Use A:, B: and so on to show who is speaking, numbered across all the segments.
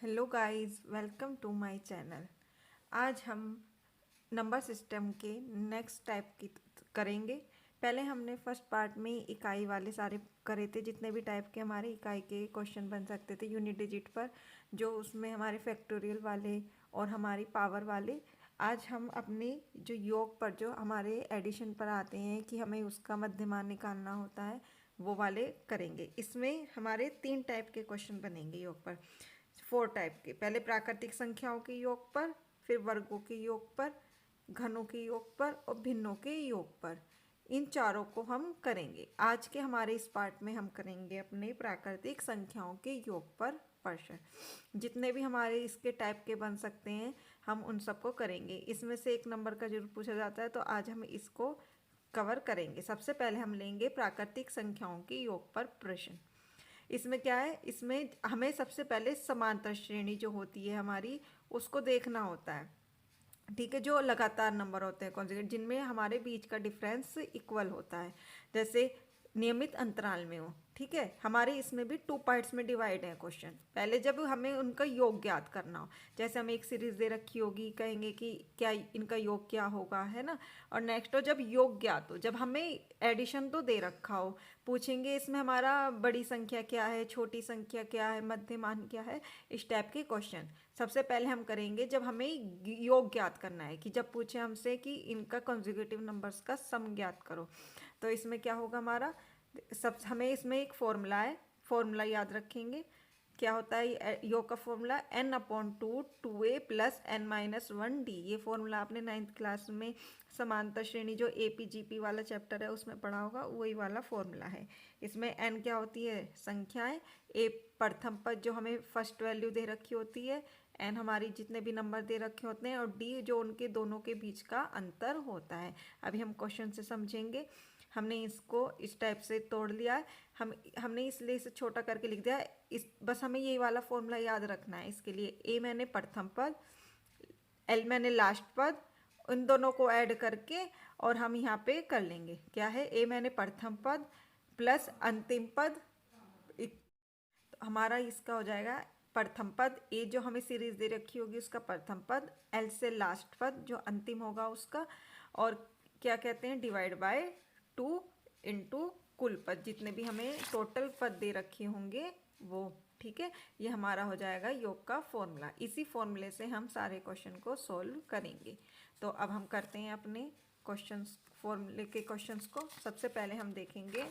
A: Hello guys, welcome to my channel. आज हम number system के नेक्स्ट टाइप की करेंगे। पहले हमने फर्स्ट पार्ट में इकाई वाले सारे करे थे, जितने भी टाइप के हमारे इकाई के क्वेश्चन बन सकते थे यूनिट डिजिट पर, जो उसमें हमारे फैक्टोरियल वाले और हमारी पावर वाले। आज हम अपने जो योग पर, जो हमारे एडिशन पर आते हैं कि हमें उसका मध्यमान निकालना होता है, वो वाले करेंगे। इसमें हमारे 3 टाइप के क्वेश्चन बनेंगे योग पर, 4 टाइप के। पहले प्राकृतिक संख्याओं के योग पर, फिर वर्गों के योग पर, घनों के योग पर और भिन्नों के योग पर। इन चारों को हम करेंगे। आज के हमारे इस पार्ट में हम करेंगे अपने प्राकृतिक संख्याओं के योग पर प्रश्न। जितने भी हमारे इसके टाइप के बन सकते हैं, हम उन सबको करेंगे। इसमें से एक नंबर का जरूर पूछा जाता है, तो आज हम इसको कवर करेंगे। सबसे पहले हम लेंगे प्राकृतिक संख्याओं के योग पर प्रश्न। इसमें क्या है, इसमें हमें सबसे पहले समांतर श्रेणी जो होती है हमारी, उसको देखना होता है। ठीक है, जो लगातार नंबर होते हैं कॉन्जुगेट, जिनमें हमारे बीच का डिफरेंस इक्वल होता है, जैसे नियमित अंतराल में हो। ठीक है, हमारे इसमें भी 2 पार्ट्स में डिवाइड है क्वेश्चन। पहले जब हमें उनका योग ज्ञात करना हो, जैसे हमें एक सीरीज दे रखी होगी, कहेंगे कि क्या इनका योग क्या होगा, है ना। और नेक्स्ट हो जब योग ज्ञात हो, जब हमें एडिशन तो दे रखा हो, पूछेंगे इसमें हमारा बड़ी संख्या क्या है, छोटी संख्या क्या है, मध्यमान क्या है, इस टाइप के क्वेश्चन सबसे पहले हम करेंगे जब हमें योग ज्ञात करना है। कि जब पूछे हमसे कि इनका कंसेक्यूटिव नंबर्स का सम ज्ञात करो, तो इसमें क्या होगा हमारा, सब हमें इसमें एक फॉर्मूला है, फॉर्मूला याद रखेंगे। क्या होता है योग का formula, n/2 2a plus n-1d। ये फॉर्मूला आपने 9th क्लास में समांतर श्रेणी जो APGP वाला चैप्टर है उसमें पढ़ा होगा, वही वाला फॉर्मूला है। इसमें n क्या होती है, संख्याएं, a प्रथम पद जो हमें फर्स्ट वैल्यू दे रखी होती है, n हमारी जितने भी नंबर दे रखे होते हैं, और d जो उनके दोनों के बीच का अंतर होता है। अभी हम क्वेश्चन से समझेंगे। हमने इसको इस टाइप से तोड़ लिया है। हमने इसलिए इसे छोटा करके लिख दिया है। इस बस हमें ये वाला फॉर्मूला याद रखना है। इसके लिए a मैंने प्रथम पद, l मैंने लास्ट पद, उन दोनों को ऐड करके और हम यहाँ पे कर लेंगे। क्या है, a मैंने प्रथम पद प्लस अंतिम पद, तो हमारा इसका हो जाएगा प्रथम पद, ए जो हमें सीरीज दे रखी होगी उसका प्रथम पद, एल से लास्ट पद जो अंतिम होगा उसका, और क्या कहते हैं, डिवाइड बाय 2 इंटू कुल पद, जितने भी हमें टोटल पद दे रखे होंगे वो। ठीक है, ये हमारा हो जाएगा योग का फॉर्मूला। इसी फॉर्मूले से हम सारे क्वेश्चन को सोल्व करेंगे। तो अब हम करते हैं अपने क्वेश्चंस, फॉर्मूले के क्वेश्चंस को। सबसे पहले हम देखेंगे,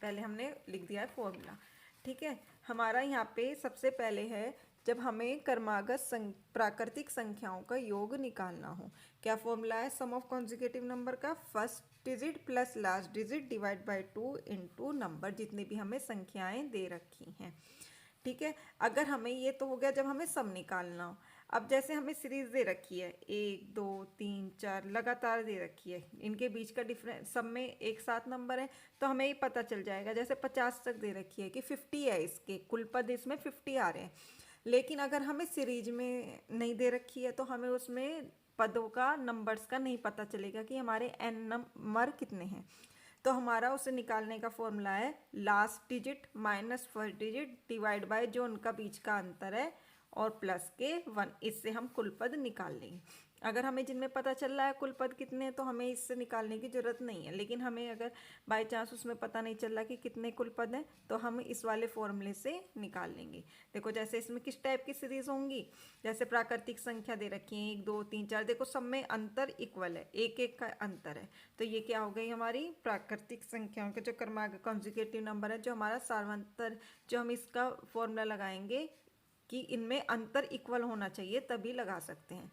A: पहले हमने लिख दिया है फॉर्मूला। ठीक है, हमारा यहाँ पे सबसे पहले है जब हमें क्रमागत प्राकृतिक संख्याओं का योग निकालना हो। क्या फॉर्मूला है, सम ऑफ कॉन्जिक्यूटिव नंबर का first digit plus last digit divide by 2 into number, जितनी भी हमें संख्याएं दे रखी हैं। ठीक है, अगर हमें ये तो हो गया जब हमें सम निकालना हो। अब जैसे हमें सीरीज दे रखी है 1 2 3 4 लगातार दे रखी है, इनके बीच का डिफरेंस सब में एक साथ नंबर है, तो हमें ये पता चल जाएगा। जैसे 50 तक दे रखी है कि 50 है, इसके कुल पद इसमें 50 आ रहे हैं। लेकिन अगर हमें सीरीज में नहीं दे रखी है, तो हमें उसमें पदों का, नंबर्स का नहीं पता चलेगा कि हमारे n नंबर कितने हैं। तो हमारा उसे निकालने का फॉर्मूला है last digit minus first digit divide by जो उनका बीच का अंतर है और प्लस के 1। इससे हम कुल पद निकाल लेंगे। अगर हमें जिनमें पता चल रहा है कुल पद कितने हैं, तो हमें इससे निकालने की ज़रूरत नहीं है। लेकिन हमें अगर बाई चांस उसमें पता नहीं चल रहा कि कितने कुल पद हैं, तो हम इस वाले फॉर्मूले से निकाल लेंगे। देखो, जैसे इसमें किस टाइप की सीरीज होंगी, जैसे प्राकृतिक संख्या दे रखी है 1 2 3 4, देखो सब में अंतर इक्वल है, एक एक का अंतर है। तो ये क्या हो गई हमारी प्राकृतिक संख्याओं के जो क्रमागत कॉन्जिक्यूटिव नंबर है, जो हमारा सार्वंतर, जो हम इसका फॉर्मूला लगाएंगे कि इनमें अंतर इक्वल होना चाहिए, तभी लगा सकते हैं।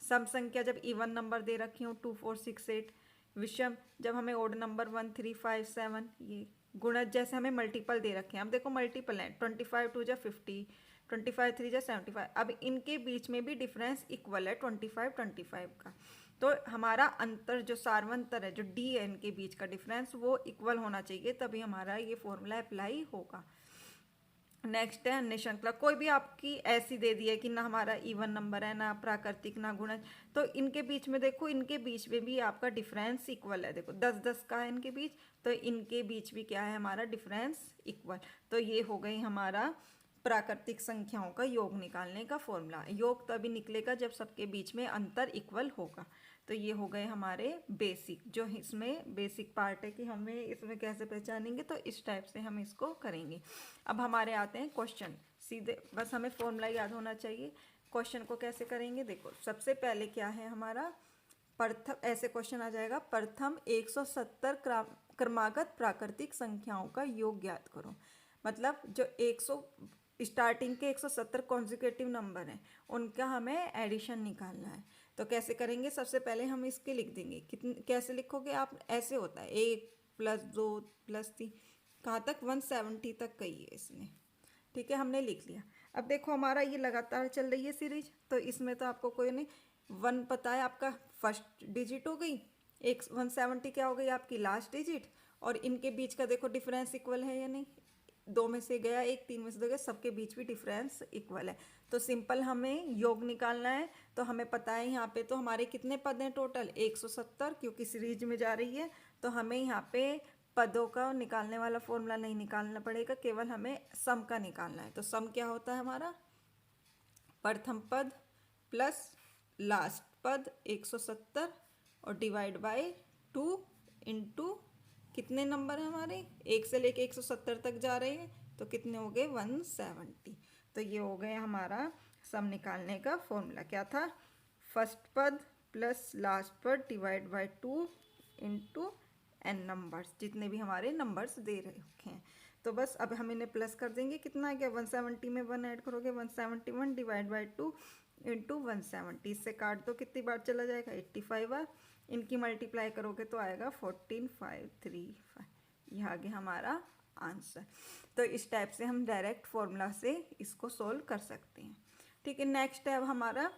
A: सम संख्या जब इवन नंबर दे रखी हो 2 4 6 8, विषम जब हमें ओड नंबर 1 3 5 7, ये गुणज जैसे हमें मल्टीपल दे रखे हैं। अब देखो मल्टीपल हैं, 25 2 जा 50, 25 3 जा 75। अब इनके बीच में भी डिफरेंस इक्वल है 25 25 का। तो हमारा अंतर जो सार्वंतर है, जो डी है इनके बीच का डिफरेंस, वो इक्वल होना चाहिए, तभी हमारा ये फॉर्मूला अप्लाई होगा। नेक्स्ट है अन्य श्रृंखला। कोई भी आपकी ऐसी दे दी है कि ना हमारा इवन नंबर है, ना प्राकृतिक, ना गुणज, तो इनके बीच में देखो, इनके बीच में भी आपका डिफरेंस इक्वल है। देखो 10 10 का है इनके बीच, तो इनके बीच भी क्या है हमारा डिफरेंस इक्वल। तो ये हो गई हमारा प्राकृतिक संख्याओं का योग निकालने का फॉर्मूला। योग तभी निकलेगा जब सबके बीच में अंतर इक्वल होगा। तो ये हो गए हमारे बेसिक, जो इसमें बेसिक पार्ट है कि हमें इसमें कैसे पहचानेंगे, तो इस टाइप से हम इसको करेंगे। अब हमारे आते हैं क्वेश्चन, सीधे बस हमें फॉर्मूला याद होना चाहिए। क्वेश्चन को कैसे करेंगे, देखो सबसे पहले क्या है हमारा, प्रथम, ऐसे क्वेश्चन आ जाएगा, प्रथम 170 क्रमागत प्राकृतिक संख्याओं का योग ज्ञात करो। मतलब जो 100 स्टार्टिंग के 170 कॉन्जिक्यूटिव नंबर हैं उनका हमें एडिशन निकालना है। तो कैसे करेंगे, सबसे पहले हम इसके लिख देंगे। कितने कैसे लिखोगे आप, ऐसे होता है 1 + 2 + 3, कहाँ तक 170 तक कही है इसने। ठीक है, हमने लिख लिया। अब देखो हमारा ये लगातार चल रही है सीरीज, तो इसमें तो आपको कोई नहीं, 1 पता है आपका फर्स्ट डिजिट हो गई, 170 क्या हो गई आपकी लास्ट डिजिट, और इनके बीच का देखो डिफरेंस इक्वल है या नहीं, 2 में से गया 1, 3 में से 2 गया, सबके बीच भी डिफरेंस इक्वल है। तो सिंपल हमें योग निकालना है। तो हमें पता है यहाँ पे तो हमारे कितने पद हैं टोटल, 170, क्योंकि सीरीज में जा रही है। तो हमें यहाँ पे पदों का निकालने वाला फॉर्मूला नहीं निकालना पड़ेगा, केवल हमें सम का निकालना है। तो सम क्या होता है हमारा, प्रथम पद प्लस लास्ट पद 170 और डिवाइड बाय 2 इंटू कितने नंबर हैं हमारे, 1 से लेके 170 तक जा रहे हैं, तो कितने हो गए 170। तो ये हो गया हमारा सम निकालने का फॉर्मूला। क्या था, फर्स्ट पद प्लस लास्ट पद divide by 2 into n numbers, जितने भी हमारे नंबर्स दे रखे हैं। तो बस अब हम इन्हें प्लस कर देंगे, कितना आ गया 170 में 1 ऐड करोगे 171 डिवाइड बाय 2 इंटू 170, इससे काट दो, कितनी बार चला जाएगा 85 बार। इनकी मल्टीप्लाई करोगे तो आएगा 14535, यह आ गया हमारा आंसर। तो इस टाइप से हम डायरेक्ट फॉर्मूला से इसको सोल्व कर सकते हैं। ठीक है, नेक्स्ट है अब हमारा,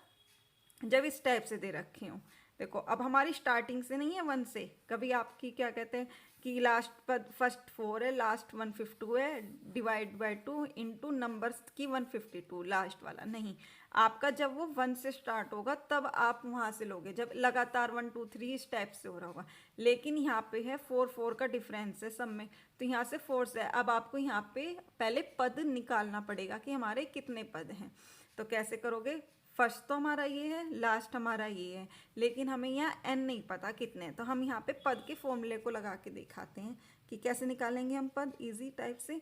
A: जब इस टाइप से दे रखे हो, देखो अब हमारी स्टार्टिंग से नहीं है 1 से, कभी आपकी क्या कहते हैं कि लास्ट पद फर्स्ट 4 है, लास्ट 152 है, डिवाइड बाय 2 इंटू नंबर्स की 152 लास्ट वाला नहीं, आपका जब वो 1 से स्टार्ट होगा तब आप वहाँ से लोगे, जब लगातार 1 2 3 इस टाइप से हो रहा होगा। लेकिन यहाँ पे है 4 4 का डिफरेंस है सब में, तो यहाँ से 4 से है। अब आपको यहाँ पे पहले पद निकालना पड़ेगा कि हमारे कितने पद हैं। तो कैसे करोगे, फर्स्ट तो हमारा ये है, लास्ट हमारा ये है, लेकिन हमें यहाँ एन नहीं पता कितने हैं। तो हम यहाँ पे पद के फॉर्मूले को लगा के दिखाते हैं कि कैसे निकालेंगे हम पद इजी टाइप से।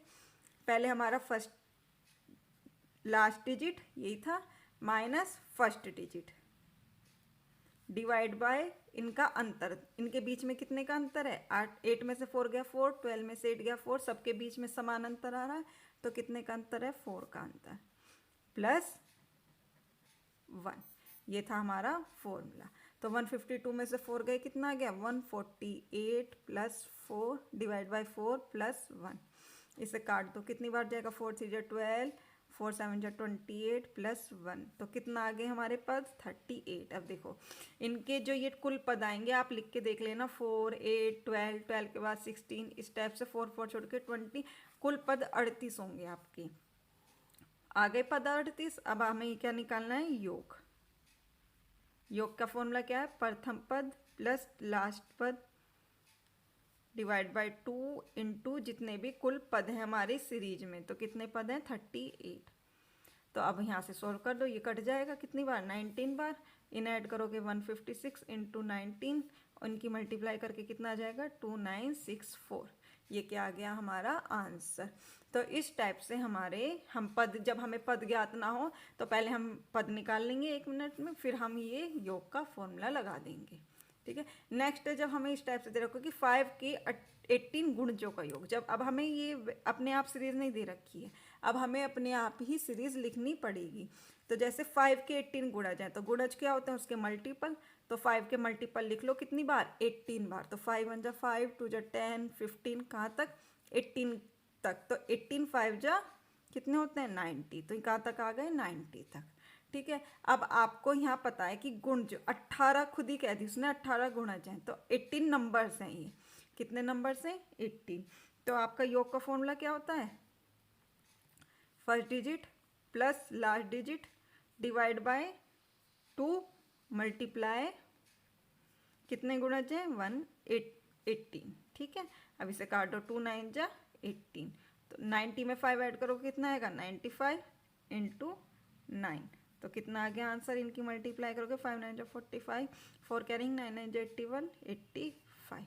A: पहले हमारा फर्स्ट लास्ट डिजिट यही था minus first digit divide by इनका अंतर, इनके बीच में कितने का अंतर है 8 में से 4 गया 4, 12 में से 8 गया 4, सबके बीच में समान अंतर आ रहा है, तो कितने का अंतर है 4 का अंतर, प्लस 1, ये था हमारा फॉर्मूला। तो 152 में से 4 गए, कितना आ गया 148 प्लस 4 डिवाइड बाय 4 प्लस 1, इसे काट दो, कितनी बार जाएगा 4 3 जा 12, 4 7 जा 28 प्लस 1, तो कितना आ गए हमारे पद 38। अब देखो इनके जो ये कुल पद आएंगे आप लिख के देख लेना, 4 8 12, 12 के बाद 16, इस टाइप से 4 4 छोड़ के 20, कुल पद 38 होंगे आपके, आ गए पद 38। अब हमें क्या निकालना है, योग। योग का फॉर्मूला क्या है, प्रथम पद प्लस लास्ट पद डिवाइड बाय 2 इंटू जितने भी कुल पद हैं हमारे सीरीज में, तो कितने पद हैं 38। तो अब यहाँ से सोल्व कर दो, ये कट जाएगा कितनी बार 19 बार, इन ऐड करोगे 156 इंटू 19, और इनकी मल्टीप्लाई करके कितना आ जाएगा 2964, ये क्या आ गया हमारा आंसर। तो इस टाइप से हम पद, जब हमें पद ज्ञात ना हो तो पहले हम पद निकाल लेंगे 1 मिनट में, फिर हम ये योग का फॉर्मूला लगा देंगे। ठीक है, नेक्स्ट है जब हमें इस टाइप से दे रखो कि 5 के 18 गुणजों का योग, जब अब हमें ये अपने आप सीरीज नहीं दे रखी है, अब हमें अपने आप ही सीरीज लिखनी पड़ेगी। तो जैसे 5 के 18 गुणा जाए, तो गुणज क्या होते हैं उसके मल्टीपल, तो 5 के मल्टीपल लिख लो कितनी बार 18 बार, तो 5 1 जा 5, 2 जा 10, 15 कहाँ तक 18 तक, तो 18 5 जा कितने होते हैं 90, तो कहाँ तक आ गए 90 तक। ठीक है, अब आपको यहाँ पता है कि गुण जो 18 खुद ही कह दी उसने 18 गुणज हैं, तो 18 नंबर्स हैं, ये कितने नंबर्स हैं 18। तो आपका योग का फॉर्मूला क्या होता है, first digit plus last digit divide by 2 multiply कितने गुणज हैं 18। ठीक है, अब इसे काट दो, 2 9 जा 18, तो 90 में 5 ऐड करोगे कितना आएगा 95 इंटू 9, तो कितना आ गया आंसर। इनकी मल्टीप्लाई करोगे 5 9 जो 45, 4 कैरिंग 9 9 जो 81 85,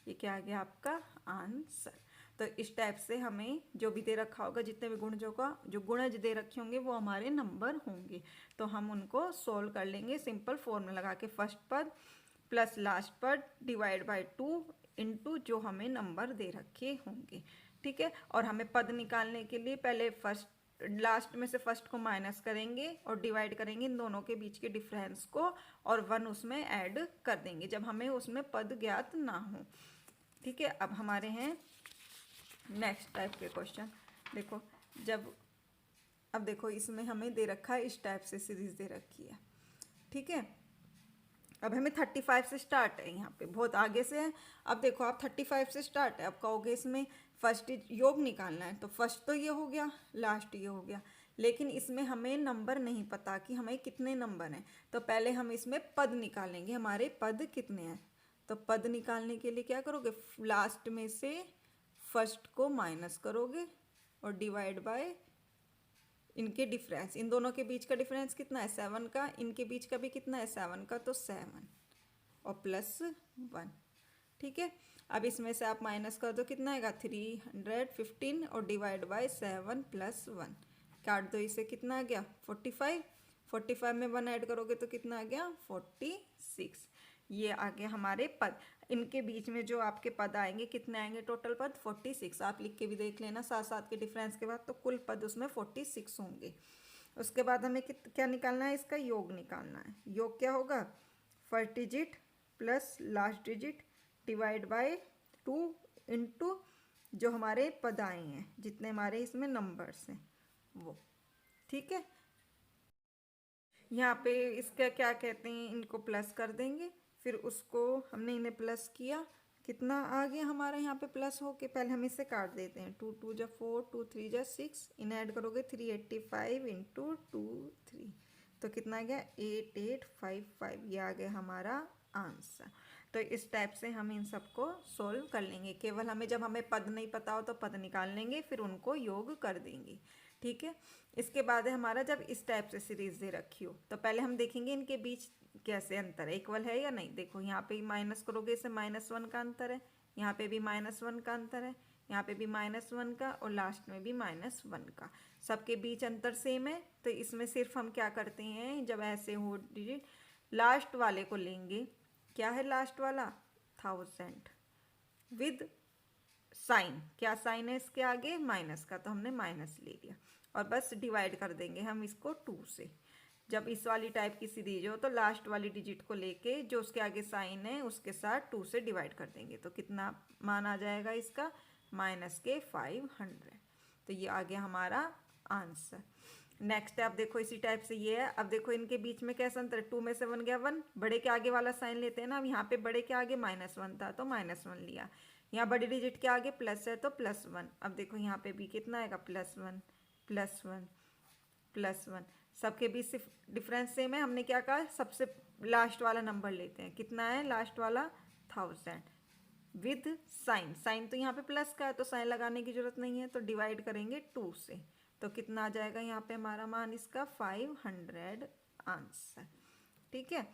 A: ये क्या आ गया आपका आंसर। तो इस टाइप से हमें जो भी दे रखा होगा, जितने भी गुणजों का जो गुणज दे रखे होंगे वो हमारे नंबर होंगे, तो हम उनको सोल्व कर लेंगे सिंपल फॉर्मूला लगा के। फर्स्ट पद प्लस लास्ट पद डिवाइड बाय 2 इंटू जो हमें नंबर दे रखे होंगे, ठीक है। और हमें पद निकालने के लिए पहले फर्स्ट लास्ट में से फर्स्ट को माइनस करेंगे और डिवाइड करेंगे इन दोनों के बीच के डिफरेंस को, और 1 उसमें ऐड कर देंगे जब हमें उसमें पद ज्ञात ना हो, ठीक है। अब हमारे हैं नेक्स्ट टाइप के क्वेश्चन। देखो अब देखो इसमें हमें दे रखा है, इस टाइप से सीरीज दे रखी है, ठीक है। अब हमें 35 से स्टार्ट है, यहाँ पे बहुत आगे से है। अब देखो आप 35 से स्टार्ट है, अब कहोगे इसमें फर्स्ट योग निकालना है, तो फर्स्ट तो ये हो गया, लास्ट ये हो गया, लेकिन इसमें हमें नंबर नहीं पता कि हमें कितने नंबर हैं। तो पहले हम इसमें पद निकालेंगे, हमारे पद कितने हैं। तो पद निकालने के लिए क्या करोगे, लास्ट में से फर्स्ट को माइनस करोगे और डिवाइड बाय इनके डिफरेंस, इन दोनों के बीच का डिफरेंस कितना है 7 का, इनके बीच का भी कितना है 7 का, तो 7 और प्लस 1, ठीक है। अब इसमें से आप माइनस कर दो, कितना आएगा 315 और डिवाइड बाय 7 प्लस 1, काट दो इसे, कितना आ गया 45, 45 में 1 ऐड करोगे तो कितना आ गया 46। ये आ गया हमारे पद। इनके बीच में जो आपके पद आएंगे कितने आएंगे टोटल पद 46, आप लिख के भी देख लेना साथ साथ के डिफरेंस के बाद, तो कुल पद उसमें 46 होंगे। उसके बाद हमें क्या निकालना है, इसका योग निकालना है। योग क्या होगा, first digit plus last digit divide by 2 into जो हमारे पद आए हैं, जितने हमारे इसमें नंबर्स हैं वो, ठीक है। यहाँ पे इसका क्या कहते हैं, इनको प्लस कर देंगे, फिर उसको हमने इन्हें प्लस किया, कितना आ गया हमारा यहाँ पे प्लस हो के, पहले हम इसे काट देते हैं, 2 2 जा 4 2 3 जा 6, इन्हें ऐड करोगे 385 इंटू 2 3, तो कितना आ गया 8855, ये आ गया हमारा आंसर। तो इस टाइप से हम इन सबको सोल्व कर लेंगे। केवल हमें जब हमें पद नहीं पता हो तो पद निकाल लेंगे, फिर उनको योग कर देंगे, ठीक है। इसके बाद है हमारा जब इस टाइप से सीरीज दे रखी हो, तो पहले हम देखेंगे इनके बीच कैसे अंतर है, इक्वल है या नहीं। देखो यहाँ पे माइनस करोगे इसे -1 का अंतर है, यहाँ पे भी -1 का अंतर है, यहाँ पे भी -1 का, और लास्ट में भी -1 का, सबके बीच अंतर सेम है। तो इसमें सिर्फ हम क्या करते हैं, जब ऐसे हो डिजिट लास्ट वाले को लेंगे, क्या है लास्ट वाला 1000 विद साइन, क्या साइन है इसके आगे माइनस का, तो हमने माइनस ले लिया, और बस डिवाइड कर देंगे हम इसको 2 से। जब इस वाली टाइप की सीरीज हो तो लास्ट वाली डिजिट को लेके जो उसके आगे साइन है उसके साथ 2 से डिवाइड कर देंगे, तो कितना मान आ जाएगा इसका -500। तो ये आ गया हमारा आंसर। नेक्स्ट है, अब देखो इसी टाइप से ये है। अब देखो इनके बीच में कैसा अंतर है, 2 में से 1 गया 1, बड़े के आगे वाला साइन लेते हैं ना, अब यहाँ पे बड़े के आगे -1 था तो -1 लिया, यहाँ बड़ी डिजिट के आगे प्लस है तो +1। अब देखो यहाँ पे भी कितना आएगा +1 +1 +1, सबके बीच सिर्फ डिफरेंस सेम है। हमने क्या कहा, सबसे लास्ट वाला नंबर लेते हैं, कितना है लास्ट वाला 1000 विद साइन, साइन तो यहाँ पे प्लस का है तो साइन लगाने की जरूरत नहीं है, तो डिवाइड करेंगे 2 से, तो कितना आ जाएगा यहाँ पे हमारा मान इसका 500 आंसर, ठीक है।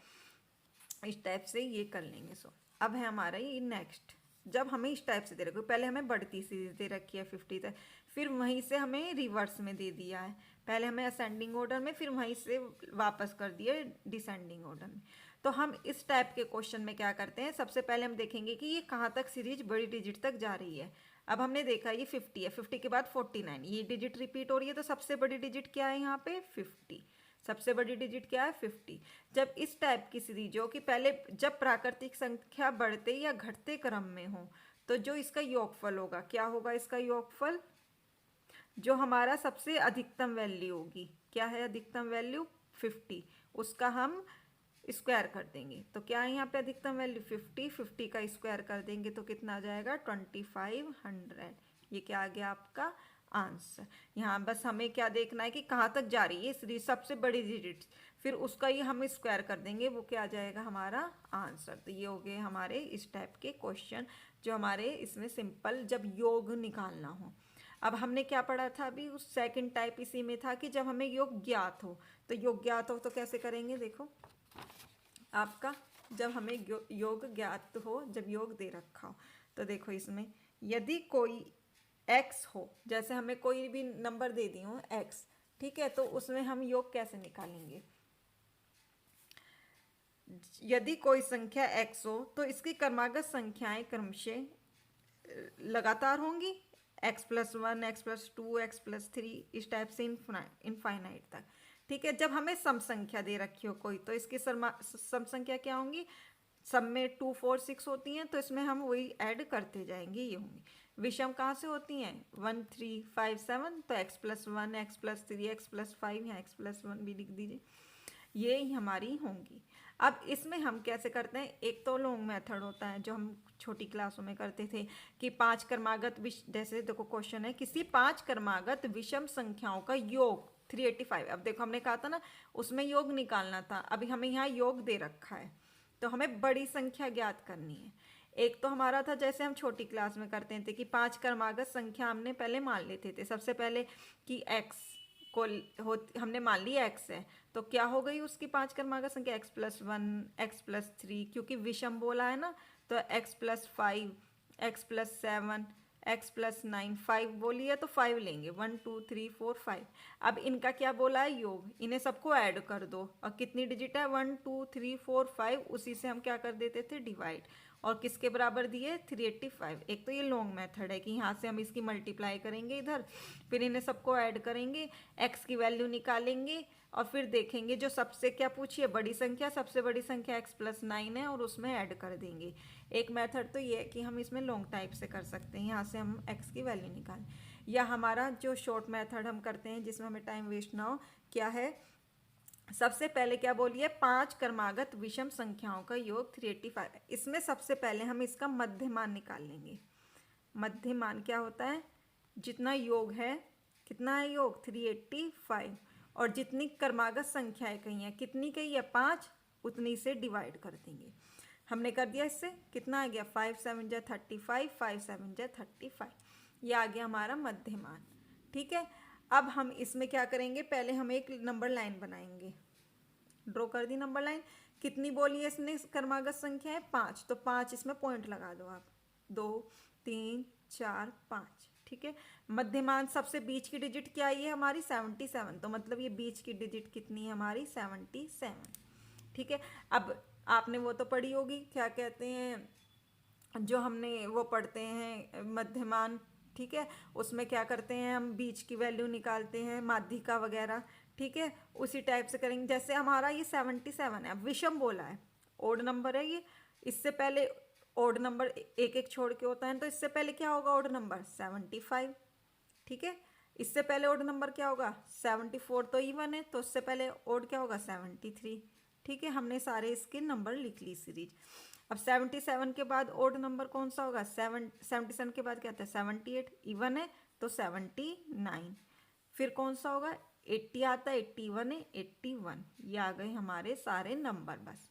A: इस टाइप से ये कर लेंगे। सो अब है हमारा ये नेक्स्ट, जब हमें इस टाइप से दे रखी, पहले हमें बढ़ती सीरीज दे रखी है 50 तक, फिर वहीं से हमें रिवर्स में दे दिया है, पहले हमें असेंडिंग ऑर्डर में, फिर वहीं से वापस कर दिया डिसेंडिंग ऑर्डर में। तो हम इस टाइप के क्वेश्चन में क्या करते हैं, सबसे पहले हम देखेंगे कि ये कहाँ तक सीरीज बड़ी डिजिट तक जा रही है। अब हमने देखा ये 50 है, 50 के बाद 49, ये डिजिट रिपीट हो रही है, तो सबसे बड़ी डिजिट क्या है यहाँ पे 50, सबसे बड़ी डिजिट क्या है 50। जब इस टाइप की सीरीज हो कि पहले जब प्राकृतिक संख्या बढ़ते या घटते क्रम में हो, तो जो इसका योगफल होगा, क्या होगा इसका योगफल, जो हमारा सबसे अधिकतम वैल्यू होगी, क्या है अधिकतम वैल्यू 50, उसका हम स्क्वायर कर देंगे। तो क्या है यहाँ पे अधिकतम वैल्यू 50, 50 का स्क्वायर कर देंगे तो कितना आ जाएगा 2500। ये क्या आ गया आपका आंसर। यहाँ बस हमें क्या देखना है कि कहाँ तक जा रही है सीरीज, सबसे बड़ी डिजिट, फिर उसका ये हम स्क्वायर कर देंगे, वो क्या आ जाएगा हमारा आंसर। तो ये हो गए हमारे इस टाइप के क्वेश्चन जो हमारे इसमें सिंपल जब योग निकालना हो। अब हमने क्या पढ़ा था अभी, उस सेकंड टाइप इसी में था कि जब हमें योग ज्ञात हो, तो योग ज्ञात हो तो कैसे करेंगे, देखो आपका जब हमें योग ज्ञात हो, जब योग दे रखा हो, तो देखो इसमें यदि कोई x हो, जैसे हमें कोई भी नंबर दे दी हो x, ठीक है, तो उसमें हम योग कैसे निकालेंगे। यदि कोई संख्या x हो तो इसकी क्रमागत संख्याएं क्रमशः लगातार होंगी, x+1, x+2, x+3, इस टाइप से इनफाइनाइट तक, ठीक है। जब हमें सम संख्या दे रखी हो कोई, तो इसकी सम संख्या क्या होंगी, सब में 2, 4, 6 होती हैं, तो इसमें हम वही ऐड करते जाएंगे, ये होंगी। विषम कहाँ से होती हैं, 1, 3, 5, 7, तो x+1, x+3, x+5 या x+1 भी लिख दीजिए, ये ही हमारी होंगी। अब इसमें हम कैसे करते हैं, एक तो लॉन्ग मेथड होता है जो हम छोटी क्लासों में करते थे कि 5 क्रमागत जैसे देखो क्वेश्चन है, किसी 5 क्रमागत विषम संख्याओं का योग 385। अब देखो हमने कहा था ना उसमें योग निकालना था, अभी हमें यहाँ योग दे रखा है, तो हमें बड़ी संख्या ज्ञात करनी है। एक तो हमारा था जैसे हम छोटी क्लास में करते थे कि 5 क्रमागत संख्या हमने पहले मान लेते थे, सबसे पहले कि x को हमने मान लिया x है, तो क्या हो गई उसकी 5 क्रमागत संख्या, x+1, x+3, क्योंकि विषम बोला है ना, तो x+5, x+7, x+9, 5 बोली है तो 5 लेंगे, 1, 2, 3, 4, 5। अब इनका क्या बोला है, योग, इन्हें सबको ऐड कर दो, और कितनी डिजिट है, 1, 2, 3, 4, 5, उसी से हम क्या कर देते थे, डिवाइड, और किसके बराबर दिए, 385। एक तो ये लॉन्ग मेथड है कि यहाँ से हम इसकी मल्टीप्लाई करेंगे इधर, फिर इन्हें सबको ऐड करेंगे, x की वैल्यू निकालेंगे, और फिर देखेंगे जो सबसे क्या पूछिए, बड़ी संख्या, सबसे बड़ी संख्या x+9 है, और उसमें ऐड कर देंगे। एक मेथड तो ये है कि हम इसमें लॉन्ग टाइप से कर सकते हैं, यहाँ से हम x की वैल्यू निकालें, या हमारा जो शॉर्ट मेथड हम करते हैं जिसमें हमें टाइम वेस्ट ना हो, क्या है, सबसे पहले क्या बोलिए, 5 क्रमागत विषम संख्याओं का योग 385 है। इसमें सबसे पहले हम इसका मध्यमान निकाल लेंगे। मध्यमान क्या होता है, जितना योग है, कितना है योग, 385, और जितनी क्रमागत संख्याएं कही हैं, कितनी कही है, 5, उतनी से डिवाइड कर देंगे। हमने कर दिया, इससे कितना आ गया, 5 7 जा 35, 5 7 जा 35, ये आ गया हमारा मध्यमान, ठीक है। अब हम इसमें क्या करेंगे, पहले हम एक नंबर लाइन बनाएंगे, ड्रॉ कर दी नंबर लाइन, कितनी बोली है इसने क्रमागत संख्या है, 5, तो 5 इसमें पॉइंट लगा दो आप, 2, 3, 4, 5, ठीक है। मध्यमान सबसे बीच की डिजिट क्या आई है हमारी, 77, तो मतलब ये बीच की डिजिट कितनी है हमारी, 77, ठीक है। अब आपने वो तो पढ़ी होगी, क्या कहते हैं जो हमने वो पढ़ते हैं मध्यमान, ठीक है, उसमें क्या करते हैं हम, बीच की वैल्यू निकालते हैं, माध्यिका वगैरह, ठीक है, उसी टाइप से करेंगे। जैसे हमारा ये 77 है, अब विषम बोला है, ओड नंबर है ये, इससे पहले ओड नंबर एक एक छोड़ के होता है, तो इससे पहले क्या होगा, ओड नंबर 75, ठीक है। इससे पहले ओड नंबर क्या होगा, 74, तो इवन है, तो उससे पहले ओड क्या होगा, 73, ठीक है। हमने सारे इसके नंबर लिख ली सीरीज। अब 77 के बाद ओड नंबर कौन सा होगा, 77 के बाद क्या आता है, 78, इवन है तो 79, फिर कौन सा होगा, 80 आता है, 81 है, 81, ये आ गए हमारे सारे नंबर बस,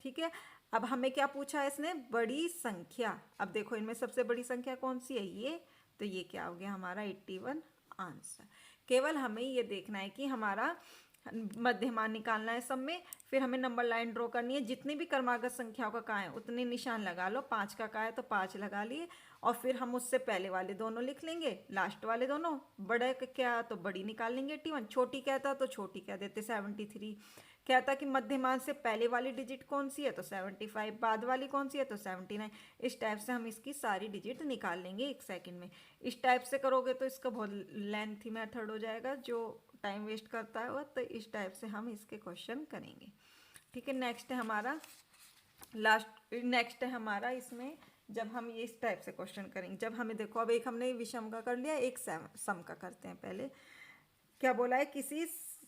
A: ठीक है। अब हमें क्या पूछा है इसने, बड़ी संख्या, अब देखो इनमें सबसे बड़ी संख्या कौन सी है, ये, तो ये क्या हो गया हमारा 81 आंसर। केवल हमें ये देखना है कि हमारा मध्यमान निकालना है सब में, फिर हमें नंबर लाइन ड्रॉ करनी है, जितनी भी क्रमागत संख्याओं का कहाँ है उतने निशान लगा लो, 5 का कहाँ है तो 5 लगा लिए, और फिर हम उससे पहले वाले दोनों लिख लेंगे, लास्ट वाले दोनों, बड़े क्या तो बड़ी निकाल लेंगे 81, छोटी कहता तो छोटी कह देते 73, कहता कि मध्यमान से पहले वाली डिजिट कौन सी है तो 75, बाद वाली कौन सी है तो 79, इस टाइप से हम इसकी सारी डिजिट निकाल लेंगे एक सेकंड में। इस टाइप से करोगे तो इसका बहुत लेंथी मेथड हो जाएगा, जो टाइम वेस्ट करता है, तो इस टाइप से हम इसके क्वेश्चन करेंगे, ठीक है। नेक्स्ट है हमारा नेक्स्ट है हमारा इसमें, जब हम ये इस टाइप से क्वेश्चन करेंगे, जब हमें देखो, अब एक हमने विषम का कर लिया, एक सम का करते हैं पहले। क्या बोला है, किसी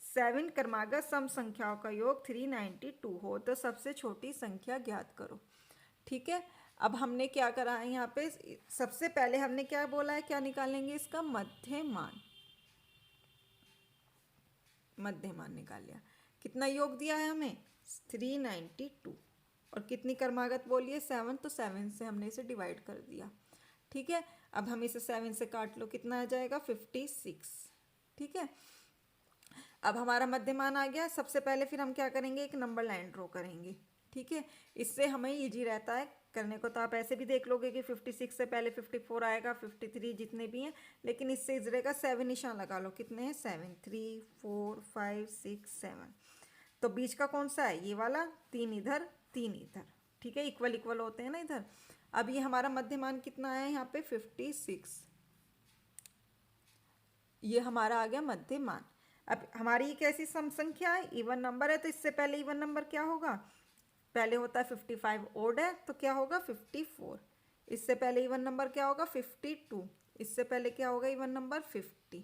A: 7 क्रमागत सम संख्याओं का योग 392 हो तो सबसे छोटी संख्या ज्ञात करो, ठीक है। अब हमने क्या करा है यहाँ पे, सबसे पहले हमने क्या बोला है, क्या निकालेंगे, इसका मध्यमान, मध्यमान निकाल लिया, कितना योग दिया है हमें 392, और कितनी क्रमागत बोलिए 7, तो 7 से हमने इसे डिवाइड कर दिया, ठीक है, अब हम इसे 7 से काट लो, कितना आ जाएगा 56। ठीक है, अब हमारा मध्यमान आ गया। सबसे पहले फिर हम क्या करेंगे, एक नंबर लाइन ड्रॉ करेंगे। ठीक है, इससे हमें इजी रहता है करने को। तो आप ऐसे भी देख लोगे कि 56 से पहले 54 आएगा, 53 जितने भी हैं, लेकिन इससे इजी रहेगा 7 निशान लगा लो। कितने हैं 7, 3 4 5 6 7। तो बीच का कौन सा है, ये वाला, 3 इधर 3 इधर। ठीक है, इक्वल इक्वल होते हैं ना इधर। अब ये हमारा मध्यमान कितना है यहाँ पे 56, ये हमारा आ गया मध्यमान। अब हमारी ये कैसी सम संख्या है, इवन नंबर है, तो इससे पहले इवन नंबर क्या होगा, पहले होता है 55, ओड है तो क्या होगा 54। इससे पहले इवन नंबर क्या होगा 52, इससे पहले क्या होगा इवन नंबर 50।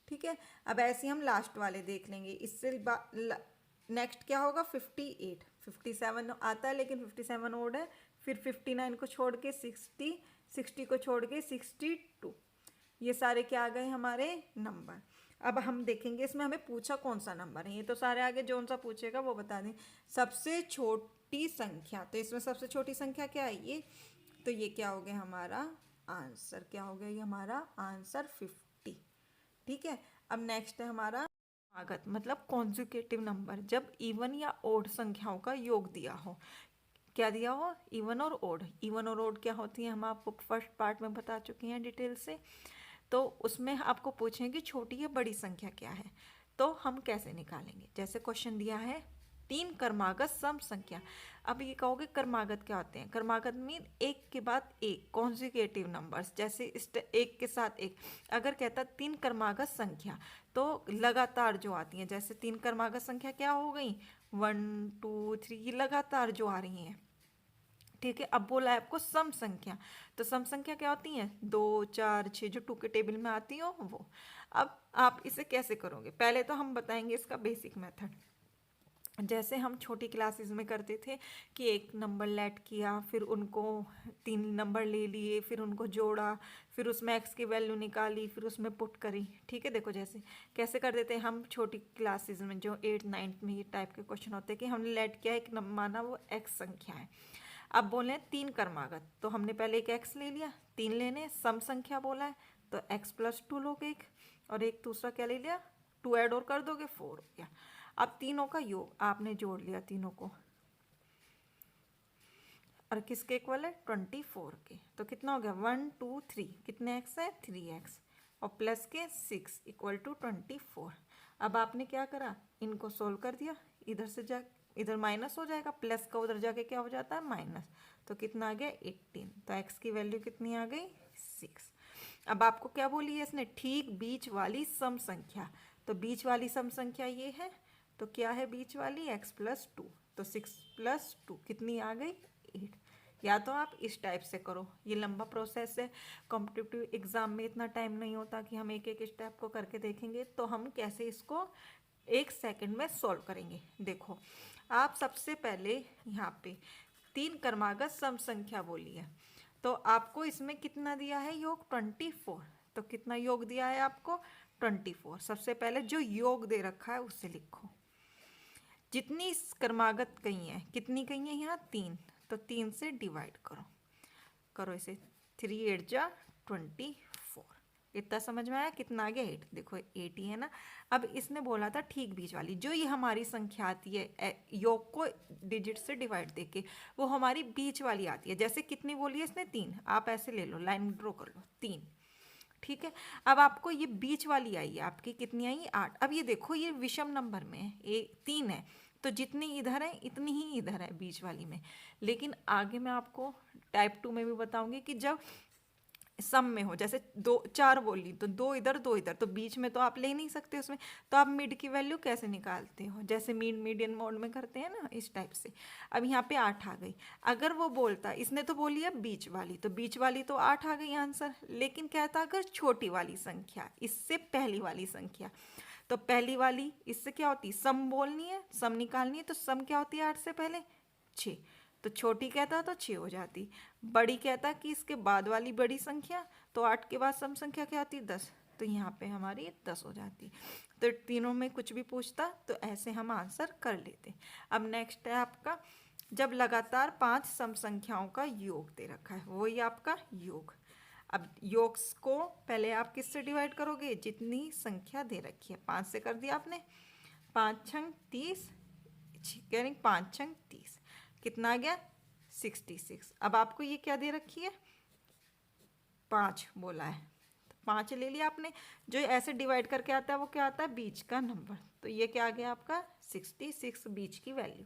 A: ठीक है, अब ऐसे हम लास्ट वाले देख लेंगे। इससे नेक्स्ट क्या होगा 58, 57 आता है लेकिन 57 ओड है। फिर 59 को छोड़ के 60, 60 को छोड़ के 62। ये सारे क्या आ गए हमारे नंबर। अब हम देखेंगे इसमें हमें पूछा कौन सा नंबर है, ये तो सारे आगे जो सा पूछेगा वो बता दें। सबसे छोटी संख्या, तो इसमें सबसे छोटी संख्या क्या है ये, तो ये क्या हो गया हमारा आंसर, क्या हो गया ये हमारा आंसर 50। ठीक है, अब नेक्स्ट है हमारा क्रमागत, मतलब कॉन्जुगेटिव नंबर, जब इवन या ओड संख्याओं का योग दिया हो। क्या दिया हो, इवन और ओड। इवन और ओड क्या होती है हम आपको फर्स्ट पार्ट में बता चुके हैं डिटेल से। तो उसमें आपको पूछें कि छोटी या बड़ी संख्या क्या है, तो हम कैसे निकालेंगे। जैसे क्वेश्चन दिया है 3 क्रमागत सम संख्या। अब ये कहोगे क्रमागत क्या होते हैं, क्रमागत मीन एक के बाद एक कॉन्जिक्यूटिव नंबर्स, जैसे एक के साथ एक। अगर कहता 3 क्रमागत संख्या तो लगातार जो आती हैं, जैसे 3 क्रमागत संख्या क्या हो गई 1 2 3, ये लगातार जो आ रही हैं। ठीक है, अब बोला है आपको सम संख्या, तो सम संख्या क्या होती है 2 4 6, जो 2 के टेबल में आती हो वो। अब आप इसे कैसे करोगे, पहले तो हम बताएंगे इसका बेसिक मेथड। जैसे हम छोटी क्लासेस में करते थे कि एक नंबर लेट किया, फिर उनको 3 नंबर ले लिए, फिर उनको जोड़ा, फिर उसमें एक्स की वैल्यू निकाली, फिर उसमें पुट करी। ठीक है, देखो जैसे कैसे कर देते हैं हम छोटी क्लासेस में, जो 8 9 में ये टाइप के क्वेश्चन होते हैं कि हमने लेट किया एक माना वो एक्स संख्या है। अब बोले 3 क्रमागत, तो हमने पहले एक एक्स ले लिया, 3 लेने, सम संख्या बोला है तो x + 2 लोगे एक, और एक दूसरा क्या ले लिया 2 ऐड और कर दोगे 4 हो गया। अब तीनों का योग आपने जोड़ लिया तीनों को, और किसके इक्वल है 24 के, तो कितना हो गया 1 2 3, कितने x है 3x, और प्लस के 6 = 24। अब आपने क्या करा, इनको सोल्व कर दिया, इधर से जा इधर माइनस हो जाएगा, प्लस का उधर जाके क्या हो जाता है माइनस, तो कितना आ गया 18, तो x की वैल्यू कितनी आ गई 6। अब आपको क्या बोली है इसने, ठीक बीच वाली सम संख्या, तो बीच वाली सम संख्या ये है, तो क्या है बीच वाली x + 2, तो 6 + 2 कितनी आ गई 8। या तो आप इस टाइप से करो, ये लंबा प्रोसेस है, कॉम्पिटिटिव एग्जाम में इतना टाइम नहीं होता कि हम एक एक स्टेप को करके देखेंगे, तो हम कैसे इसको 1 सेकंड में सॉल्व करेंगे। देखो आप सबसे पहले यहाँ पे 3 क्रमागत सम संख्या बोली है, तो आपको इसमें कितना दिया है योग 24, तो कितना योग दिया है आपको 24। सबसे पहले जो योग दे रखा है उससे लिखो, जितनी क्रमागत कही है, कितनी कही है यहाँ 3, तो 3 से डिवाइड करो, करो इसे, 3 8 जा 24। इतना समझ में आया, कितना आ गया 8, देखो 8 ही है ना। अब इसने बोला था ठीक बीच वाली, जो ये हमारी संख्या आती है योग को डिजिट से डिवाइड देके, वो हमारी बीच वाली आती है। जैसे कितनी बोली है इसने 3, आप ऐसे ले लो, लाइन ड्रॉ कर लो 3। ठीक है, अब आपको ये बीच वाली आई है, आपकी कितनी आई 8। अब ये देखो ये विषम नंबर में है, 3 है, तो जितनी इधर है इतनी ही इधर है बीच वाली में। लेकिन आगे मैं आपको टाइप 2 में भी बताऊंगी कि जब सम में हो, जैसे 2 4 बोली तो 2 इधर 2 इधर, तो बीच में तो आप ले नहीं सकते उसमें, तो आप मिड की वैल्यू कैसे निकालते हो, जैसे मीडियन मोड में करते हैं ना, इस टाइप से। अब यहाँ पे 8 आ गई, अगर वो बोलता, इसने तो बोली है बीच वाली, तो बीच वाली तो 8 आ गई आंसर। लेकिन कहता अगर छोटी वाली संख्या, इससे पहली वाली संख्या, तो पहली वाली इससे क्या होती है सम बोलनी है, सम निकालनी है, तो सम क्या होती है 8 से पहले 6, तो छोटी कहता तो 6 हो जाती। बड़ी कहता कि इसके बाद वाली बड़ी संख्या, तो 8 के बाद सम संख्या क्या आती 10, तो यहाँ पे हमारी 10 हो जाती। तो तीनों में कुछ भी पूछता तो ऐसे हम आंसर कर लेते। अब नेक्स्ट है आपका, जब लगातार 5 सम संख्याओं का योग दे रखा है, वही आपका योग। अब योग्स को पहले आप किससे डिवाइड करोगे, जितनी संख्या दे रखी है। 5 से कर दिया आपने, 5 छंग 30, यानी 5 छंग 30, कितना आ गया 66। अब आपको ये क्या दे रखी है, 5 बोला है, तो 5 ले लिया आपने। जो ऐसे डिवाइड करके आता है वो क्या आता है, बीच का नंबर, तो ये क्या आ गया आपका 66 बीच की वैल्यू।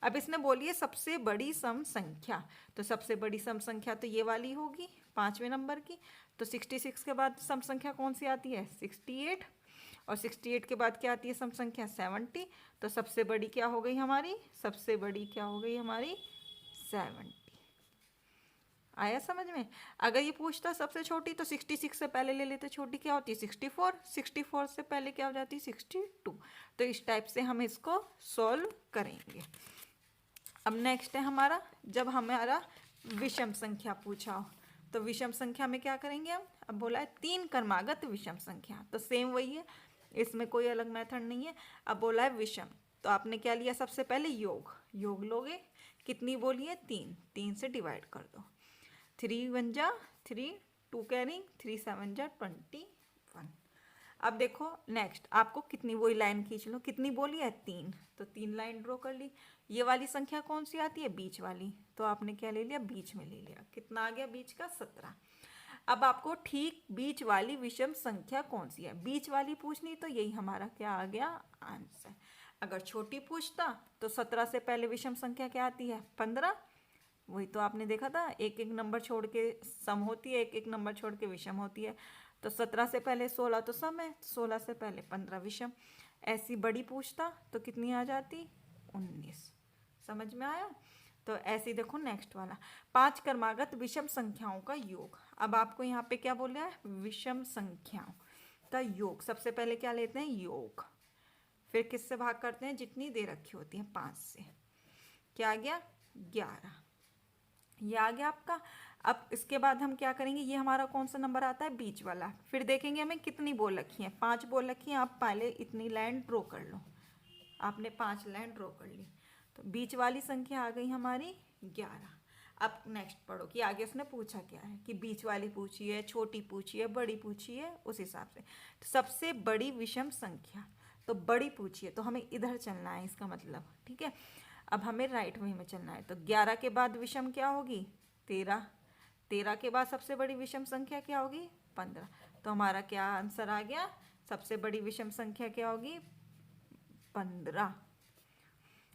A: अब इसने बोली है सबसे बड़ी सम संख्या, तो सबसे बड़ी सम संख्या तो ये वाली होगी 5वें नंबर की। तो 66 के बाद सम संख्या कौन सी आती है, 68, और 68 के बाद क्या आती है सम संख्या, 70। तो सबसे बड़ी क्या हो गई हमारी, सबसे बड़ी क्या हो गई हमारी 70। आया समझ में। अगर ये पूछता सबसे छोटी तो 66 से पहले ले लेते, छोटी क्या होती है 64, 64 से पहले क्या हो जाती है 62। तो इस टाइप से हम इसको सॉल्व करेंगे। अब नेक्स्ट है हमारा, जब हमारा विषम संख्या पूछा हो, तो विषम संख्या में क्या करेंगे हम। अब बोला है 3 क्रमागत विषम संख्या, तो सेम वही है, इसमें कोई अलग मेथड नहीं है। अब बोला है विषम, तो आपने क्या लिया, सबसे पहले योग, योग लोगे, कितनी बोलिए 3, 3 से डिवाइड कर दो, 3 1 जा 3, 2 कैरिंग 3 7 जा 21। अब देखो नेक्स्ट आपको कितनी, वही लाइन खींच लो, कितनी बोली है 3, तो 3 लाइन ड्रॉ कर ली। ये वाली संख्या कौन सी आती है, बीच वाली, तो आपने क्या ले लिया, बीच में ले लिया, कितना आ गया बीच का 17। अब आपको ठीक बीच वाली विषम संख्या कौन सी है, बीच वाली पूछनी, तो यही हमारा क्या आ गया आंसर। अगर छोटी पूछता तो 17 से पहले विषम संख्या क्या आती है 15, वही तो आपने देखा था, एक एक नंबर छोड़ के सम होती है, एक एक नंबर छोड़ के विषम होती है। तो 17 से पहले 16 तो सम है, 16 से पहले 15 विषम। ऐसी बड़ी पूछता तो कितनी आ जाती 19। समझ में आया। तो ऐसे देखो नेक्स्ट वाला, 5 क्रमागत विषम संख्याओं का योग। अब आपको यहाँ पे क्या बोल रहा है, विषम संख्याओं का योग। सबसे पहले क्या लेते हैं योग, फिर किससे भाग करते हैं, जितनी दे रखी होती है 5 से, क्या आ गया 11, ये आ गया आपका। अब इसके बाद हम क्या करेंगे, ये हमारा कौन सा नंबर आता है, बीच वाला। फिर देखेंगे हमें कितनी बोल रखी है, 5 बोल रखी है। आप पहले इतनी लाइन ड्रॉ कर लो, आपने 5 लाइन ड्रॉ कर ली, तो बीच वाली संख्या आ गई हमारी 11। अब नेक्स्ट पढ़ो कि आगे उसने पूछा क्या है, कि बीच वाली पूछी है, छोटी पूछी है, बड़ी पूछी है, उस हिसाब से। तो सबसे बड़ी विषम संख्या, तो बड़ी पूछी है, तो हमें इधर चलना है, इसका मतलब ठीक है। अब हमें राइट वे में चलना है, तो 11 के बाद विषम क्या होगी 13, 13 के बाद सबसे बड़ी विषम संख्या क्या होगी 15। तो हमारा क्या आंसर आ गया, सबसे बड़ी विषम संख्या क्या होगी 15।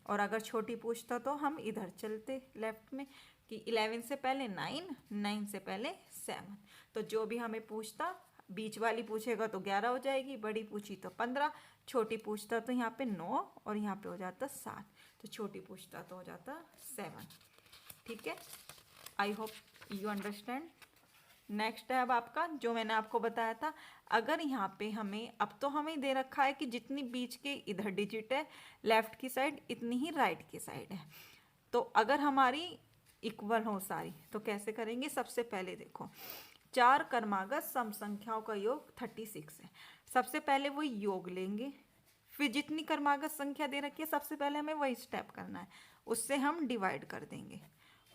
A: और अगर छोटी पूछता तो हम इधर चलते लेफ्ट में, कि 11 से पहले 9, 9 से पहले 7। तो जो भी हमें पूछता, बीच वाली पूछेगा तो 11 हो जाएगी, बड़ी पूछी तो 15, छोटी पूछता तो यहाँ पे 9 और यहाँ पे हो जाता 7, तो छोटी पूछता तो हो जाता 7। ठीक है, I hope you understand. Next है अब आपका, जो मैंने आपको बताया था, अगर यहाँ पे हमें, अब तो हमें दे रखा है कि जितनी बीच के इधर डिजिट है लेफ्ट की साइड, इतनी ही राइट की साइड है। तो अगर हमारी इक्वल हो सारी, तो कैसे करेंगे, सबसे पहले देखो 4 क्रमागत सम संख्याओं का योग 36 है। सबसे पहले वो योग लेंगे, फिर जितनी क्रमागत संख्या दे रखी है सबसे पहले हमें वही स्टेप करना है, उससे हम डिवाइड कर देंगे,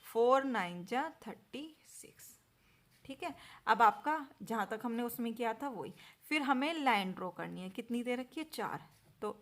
A: 4 9 जा 36। ठीक है, अब आपका जहाँ तक हमने उसमें किया था वही। फिर हमें लाइन ड्रॉ करनी है, कितनी दे रखी है 4, तो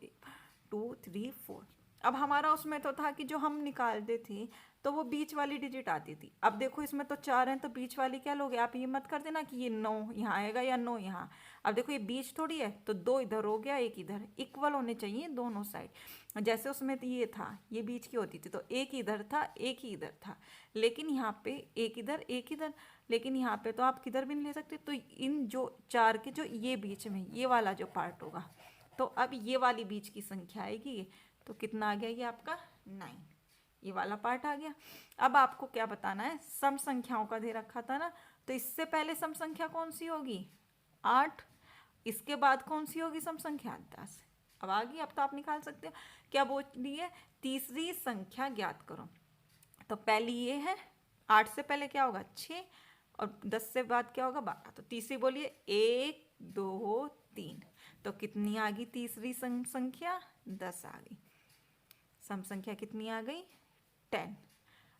A: 2 3 4। अब हमारा उसमें तो था कि जो हम निकालते थे तो वो बीच वाली डिजिट आती थी। अब देखो इसमें तो 4 हैं, तो बीच वाली क्या लोगे, आप ये मत कर देना कि ये 9 यहाँ आएगा या 9 यहाँ। अब देखो ये बीच थोड़ी है, तो 2 इधर हो गया, 1 इधर, इक्वल होने चाहिए दोनों साइड। जैसे उसमें तो ये था, ये बीच की होती थी, तो एक इधर था, एक ही इधर था, लेकिन यहाँ पे एक इधर एक इधर, लेकिन यहाँ पे तो आप किधर भी नहीं ले सकते। तो इन जो 4 के जो ये बीच में ये वाला जो पार्ट होगा, तो अब ये वाली बीच की संख्या आएगी, तो कितना आ गया ये आपका 9, ये वाला पार्ट आ गया। अब आपको क्या बताना है, सम संख्याओं का दे रखा था ना, तो इससे पहले सम संख्या कौन सी होगी 8, इसके बाद कौन सी होगी सम संख्या 10। अब आ गई, अब तो आप निकाल सकते हो। क्या बोली है, तीसरी संख्या ज्ञात करो। तो पहली ये है, 8 से पहले क्या होगा 6, और 10 से बाद क्या होगा 12। तो तीसरी बोलिए 1 2 3, तो कितनी आ गई तीसरी सम संख्या 10 आ गई। सम संख्या कितनी आ गई 10।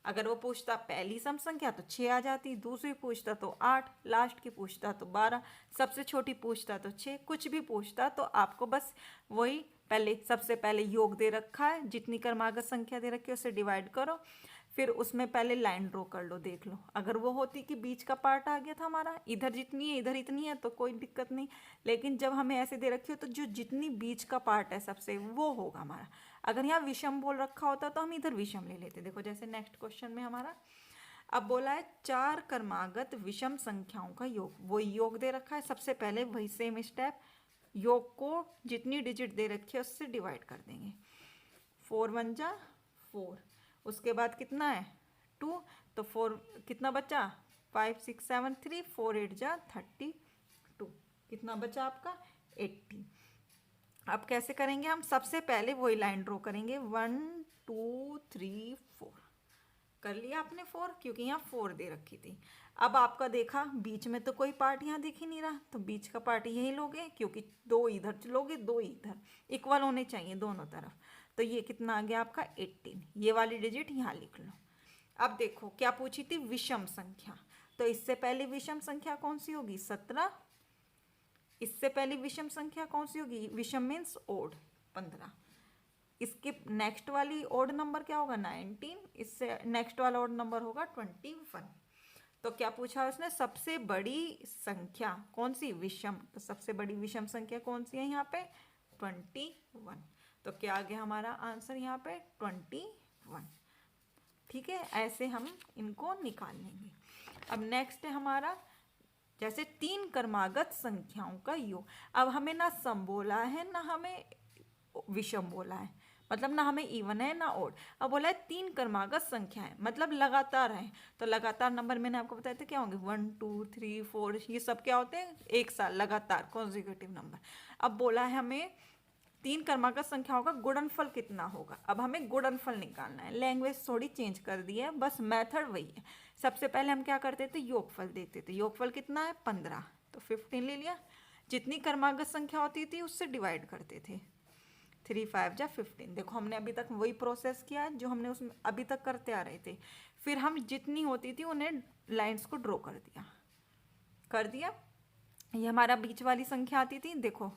A: अगर वो पूछता पहली सम संख्या तो 6 आ जाती, दूसरी पूछता तो 8, लास्ट की पूछता तो 12, सबसे छोटी पूछता तो 6, कुछ भी पूछता तो आपको बस वही पहले सबसे पहले योग दे रखा है, जितनी क्रमागत संख्या दे रखी है उससे डिवाइड करो, फिर उसमें पहले लाइन ड्रॉ कर लो, देख लो अगर वो होती कि बीच का पार्ट आ गया था हमारा, इधर जितनी है इधर इतनी है तो कोई दिक्कत नहीं, लेकिन जब हमें ऐसे दे रखी हो तो जो जितनी बीच का पार्ट है सबसे वो होगा हमारा। अगर यहाँ विषम बोल रखा होता तो हम इधर विषम ले लेते। देखो जैसे नेक्स्ट क्वेश्चन में हमारा अब बोला है 4 क्रमागत विषम संख्याओं का योग, वो योग दे रखा है, सबसे पहले वही सेम स्टेप, योग को जितनी डिजिट दे रखी है उससे डिवाइड कर देंगे। 4 1 जा 4, उसके बाद कितना है 2, तो 4 कितना बचा 5 6 7 3, 4 8 जा 32, कितना बचा आपका 80। अब कैसे करेंगे हम, सबसे पहले वही लाइन ड्रॉ करेंगे 1 2 3 4, कर लिया आपने 4 क्योंकि यहाँ 4 दे रखी थी। अब आपका देखा बीच में तो कोई पार्ट यहाँ दिख ही नहीं रहा, तो बीच का पार्ट यही लोगे क्योंकि 2 इधर लोगे 2 इधर, इक्वल होने चाहिए दोनों तरफ, तो ये कितना आ गया आपका 18, ये वाली डिजिट यहाँ लिख लो। अब देखो क्या पूछी थी विषम संख्या, तो इससे पहले विषम संख्या कौन सी होगी 17, इससे पहले विषम संख्या कौन सी होगी, विषम मीन्स ओड 15, इसके नेक्स्ट वाली ओड नंबर क्या होगा 19, इससे नेक्स्ट वाला ओड नंबर होगा 21। तो क्या पूछा उसने सबसे बड़ी संख्या कौन सी विषम, तो सबसे बड़ी विषम संख्या कौन सी है यहाँ पे 21, तो क्या आ गया हमारा आंसर यहाँ पे 21। ठीक है, ऐसे हम इनको निकाल लेंगे। अब नेक्स्ट है हमारा जैसे 3 क्रमागत संख्याओं का योग, अब हमें ना सम बोला है ना हमें विषम बोला है, मतलब ना हमें इवन है ना ओड, अब बोला है 3 क्रमागत संख्या है मतलब लगातार है, तो लगातार नंबर मैंने आपको बताया था क्या होंगे 1 2 3 4, ये सब क्या होते हैं एक साथ लगातार कॉन्जिक्यूटिव नंबर। अब बोला है हमें 3 क्रमागत संख्याओं का गुणनफल कितना होगा, अब हमें गुणनफल निकालना है, लैंग्वेज थोड़ी चेंज कर दी है, बस मेथड वही है। सबसे पहले हम क्या करते थे योगफल देखते थे, योगफल कितना है 15, तो 15 ले लिया, जितनी क्रमागत संख्या होती थी उससे डिवाइड करते थे, 3 5 जा 15। देखो हमने अभी तक वही प्रोसेस किया जो हमने उसमें अभी तक करते आ रहे थे, फिर हम जितनी होती थी उन्हें लाइंस को ड्रॉ कर दिया। ये हमारा बीच वाली संख्या आती थी, देखो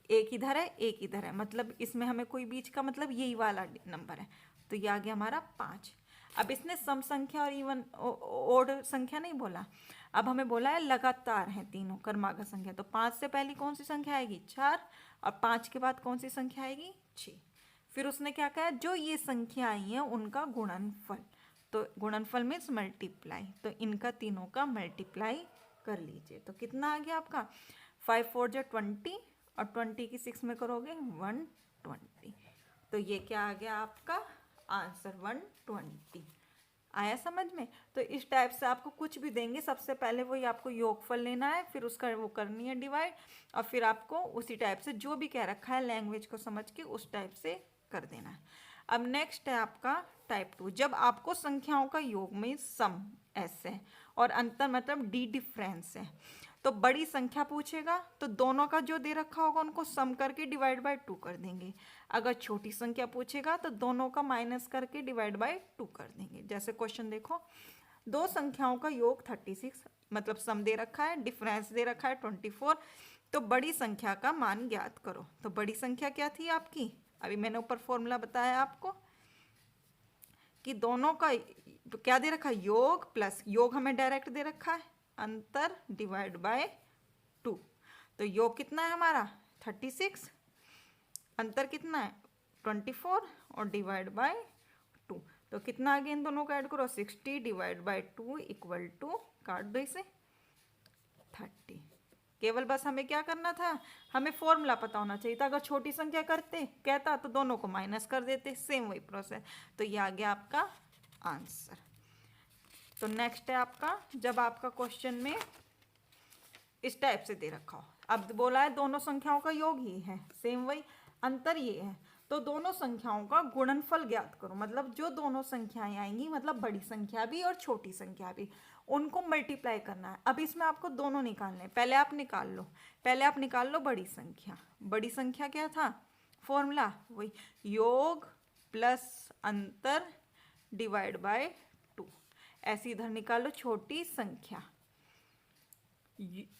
A: एक इधर है एक इधर है, मतलब इसमें हमें कोई बीच का मतलब यही वाला नंबर है, तो ये आ गया हमारा 5। अब इसने सम संख्या और इवन ओड संख्या नहीं बोला, अब हमें बोला है लगातार है तीनों क्रमागत संख्या, तो 5 से पहले कौन सी संख्या आएगी 4, और 5 के बाद कौन सी संख्या आएगी 6। फिर उसने क्या कहा जो ये संख्या आई है उनका गुणनफल, तो गुणनफल मीन्स मल्टीप्लाई, तो इनका तीनों का मल्टीप्लाई कर लीजिए, तो कितना आ गया आपका 5 4 जा 20, और 20 की 6 में करोगे 120, तो ये क्या आ गया आपका आंसर 120। आया समझ में। तो इस टाइप से आपको कुछ भी देंगे सबसे पहले वही आपको योगफल लेना है, फिर उसका वो करनी है डिवाइड, और फिर आपको उसी टाइप से जो भी कह रखा है लैंग्वेज को समझ के उस टाइप से कर देना है। अब नेक्स्ट है आपका टाइप 2, जब आपको संख्याओं का योग में सम एस है और अंतर मतलब डी डिफरेंस है, तो बड़ी संख्या पूछेगा तो दोनों का जो दे रखा होगा उनको सम करके डिवाइड बाय 2 कर देंगे, अगर छोटी संख्या पूछेगा तो दोनों का माइनस करके डिवाइड बाय 2 कर देंगे। जैसे क्वेश्चन देखो, दो संख्याओं का योग 36 मतलब सम दे रखा है, डिफरेंस दे रखा है 24, तो बड़ी संख्या का मान ज्ञात करो। तो बड़ी संख्या क्या थी आपकी, अभी मैंने ऊपर फॉर्मूला बताया आपको कि दोनों का क्या दे रखा है योग प्लस योग हमें डायरेक्ट दे रखा है अंतर डिवाइड बाय 2, तो योग कितना है हमारा 36, अंतर कितना है 24 और डिवाइड बाय 2, तो कितना आ गया इन दोनों का ऐड करो 60 डिवाइड बाय 2 इक्वल टू काट दो इसे 30। केवल बस हमें क्या करना था, हमें फॉर्मूला पता होना चाहिए था, अगर छोटी संख्या करते कहता तो दोनों को माइनस कर देते, सेम वही प्रोसेस, तो ये आ गया आपका आंसर। तो नेक्स्ट है आपका जब आपका क्वेश्चन में इस टाइप से दे रखा हो, अब बोला है दोनों संख्याओं का योग ही है, सेम वही अंतर ये है, तो दोनों संख्याओं का गुणनफल ज्ञात करो, मतलब जो दोनों संख्याएं आएंगी मतलब बड़ी संख्या भी और छोटी संख्या भी, उनको मल्टीप्लाई करना है। अब इसमें आपको दोनों निकालने हैं, पहले आप निकाल लो बड़ी संख्या। बड़ी संख्या क्या था फॉर्मूला, वही योग प्लस अंतर डिवाइड बाय 2, ऐसे इधर निकालो छोटी संख्या,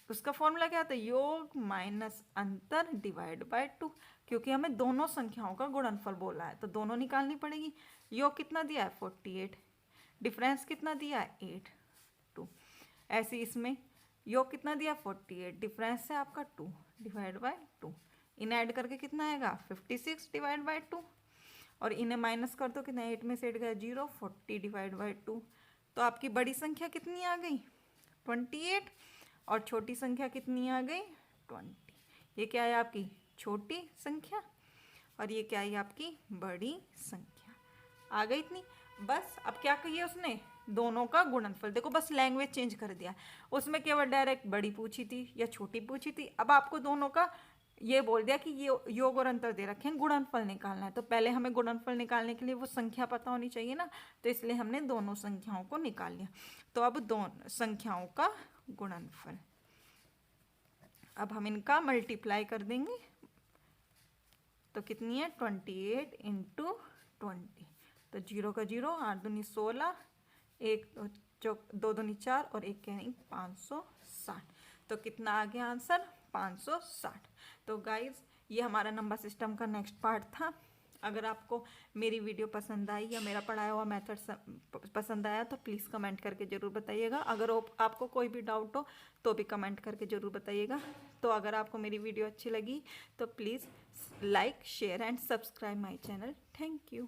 A: उसका फॉर्मूला क्या था, योग माइनस अंतर डिवाइड बाय 2, क्योंकि हमें दोनों संख्याओं का गुणनफल बोला है तो दोनों निकालनी पड़ेगी। योग कितना दिया है 48, डिफरेंस कितना दिया है 8 2। ऐसे इसमें योग कितना दिया 48, डिफरेंस है आपका 2 डिवाइड बाय 2, इन्हें ऐड करके कितना आएगा 56 डिवाइड बाय 2, और इन्हें माइनस कर दो कितना, 8 में से 8 गया 0, 40 डिवाइड बाई 2। तो आपकी बड़ी संख्या कितनी आ गई 28, और छोटी संख्या कितनी आ गई 20। ये क्या है आपकी छोटी संख्या और ये क्या है आपकी बड़ी संख्या। आ गई इतनी, बस। अब क्या कहिए उसने दोनों का गुणनफल, देखो बस लैंग्वेज चेंज कर दिया, उसमें केवल डायरेक्ट बड़ी पूछी थी या छोटी पूछी थी, अब आपको दोनों का ये बोल दिया कि ये योग और अंतर दे रखे हैं, गुणनफल निकालना है। तो पहले हमें गुणनफल निकालने के लिए वो संख्या पता होनी चाहिए ना, तो इसलिए हमने दोनों संख्याओं को निकाल लिया। तो अब दोनों संख्याओं का गुणनफल, अब हम इनका मल्टीप्लाई कर देंगे तो कितनी है 28 इंटू 20, तो 0 का 0, 8 दूनी 16, 1 2 दूनी 4 और 1 क्या नहीं 560। तो कितना आ गया आंसर 560। तो गाइज ये हमारा नंबर सिस्टम का नेक्स्ट पार्ट था। अगर आपको मेरी वीडियो पसंद आई या मेरा पढ़ाया हुआ मेथड पसंद आया तो प्लीज़ कमेंट करके ज़रूर बताइएगा। अगर आपको कोई भी डाउट हो तो भी कमेंट करके ज़रूर बताइएगा। तो अगर आपको मेरी वीडियो अच्छी लगी तो please like share and subscribe my channel. Thank you.